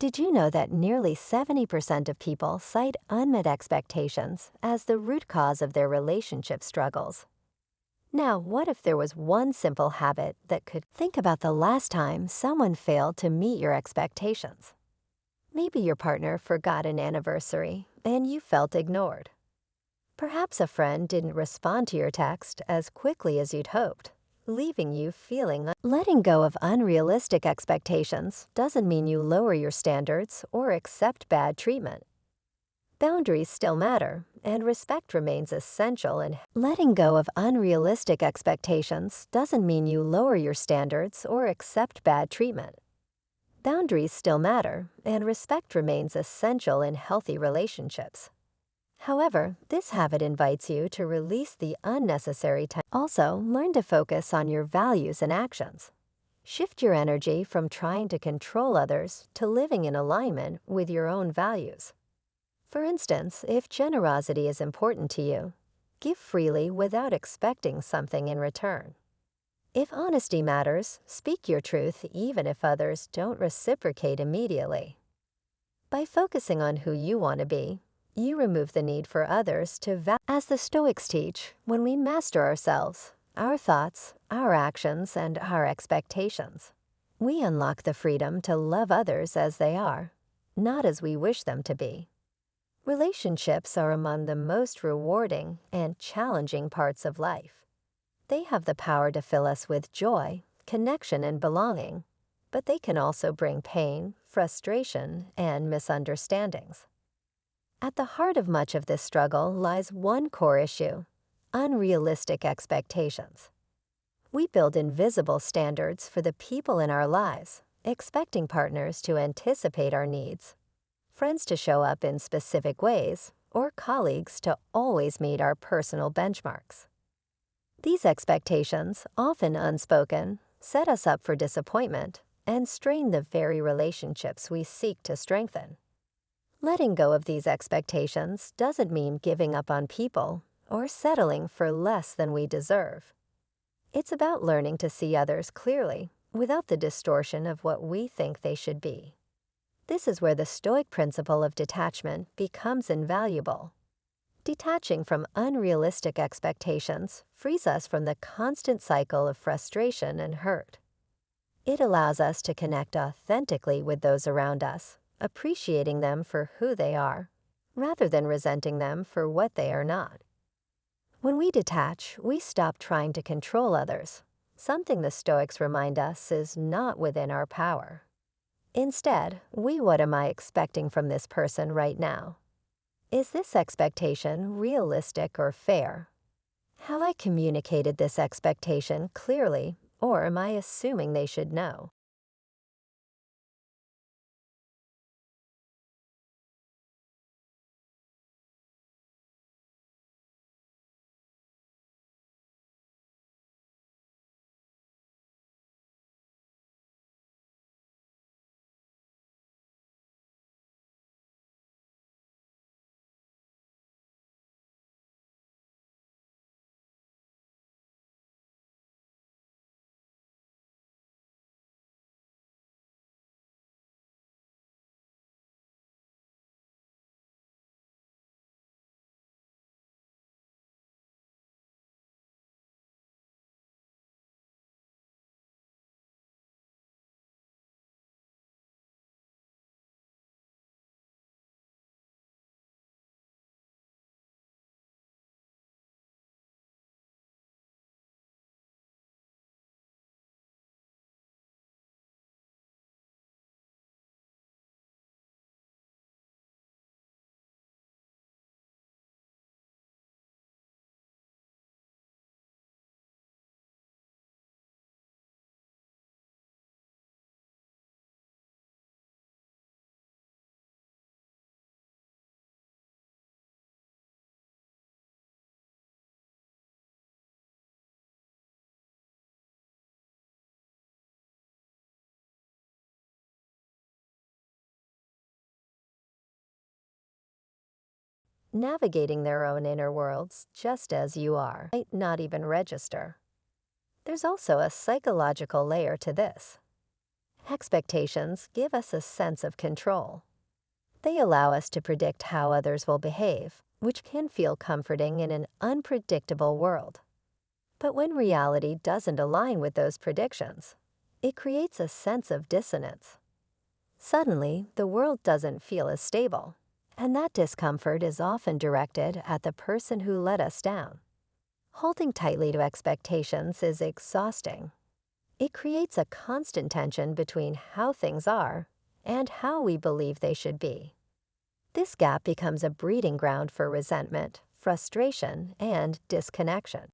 Did you know that nearly 70% of people cite unmet expectations as the root cause of their relationship struggles? Now, what if there was one simple habit that could think about the last time someone failed to meet your expectations? Maybe your partner forgot an anniversary and you felt ignored. Perhaps a friend didn't respond to your text as quickly as you'd hoped, leaving you feeling letting go of unrealistic expectations doesn't mean you lower your standards or accept bad treatment. Boundaries still matter, and respect remains essential in letting go of unrealistic expectations doesn't mean you lower your standards or accept bad treatment. Boundaries still matter, and respect remains essential in healthy relationships. However, this habit invites you to release the unnecessary tension. Also, learn to focus on your values and actions. Shift your energy from trying to control others to living in alignment with your own values. For instance, if generosity is important to you, give freely without expecting something in return. If honesty matters, speak your truth even if others don't reciprocate immediately. By focusing on who you want to be, you remove the need for others to value. As the Stoics teach, when we master ourselves, our thoughts, our actions, and our expectations, we unlock the freedom to love others as they are, not as we wish them to be. Relationships are among the most rewarding and challenging parts of life. They have the power to fill us with joy, connection, and belonging, but they can also bring pain, frustration, and misunderstandings. At the heart of much of this struggle lies one core issue: unrealistic expectations. We build invisible standards for the people in our lives, expecting partners to anticipate our needs, friends to show up in specific ways, or colleagues to always meet our personal benchmarks. These expectations, often unspoken, set us up for disappointment and strain the very relationships we seek to strengthen. Letting go of these expectations doesn't mean giving up on people or settling for less than we deserve. It's about learning to see others clearly without the distortion of what we think they should be. This is where the Stoic principle of detachment becomes invaluable. Detaching from unrealistic expectations frees us from the constant cycle of frustration and hurt. It allows us to connect authentically with those around us, appreciating them for who they are, rather than resenting them for what they are not. When we detach, we stop trying to control others, something the Stoics remind us is not within our power. Instead, what am I expecting from this person right now? Is this expectation realistic or fair? Have I communicated this expectation clearly, or am I assuming they should know? Navigating their own inner worlds just as you are might not even register. There's also a psychological layer to this. Expectations give us a sense of control. They allow us to predict how others will behave, which can feel comforting in an unpredictable world. But when reality doesn't align with those predictions, it creates a sense of dissonance. Suddenly, the world doesn't feel as stable, and that discomfort is often directed at the person who let us down. Holding tightly to expectations is exhausting. It creates a constant tension between how things are and how we believe they should be. This gap becomes a breeding ground for resentment, frustration, and disconnection.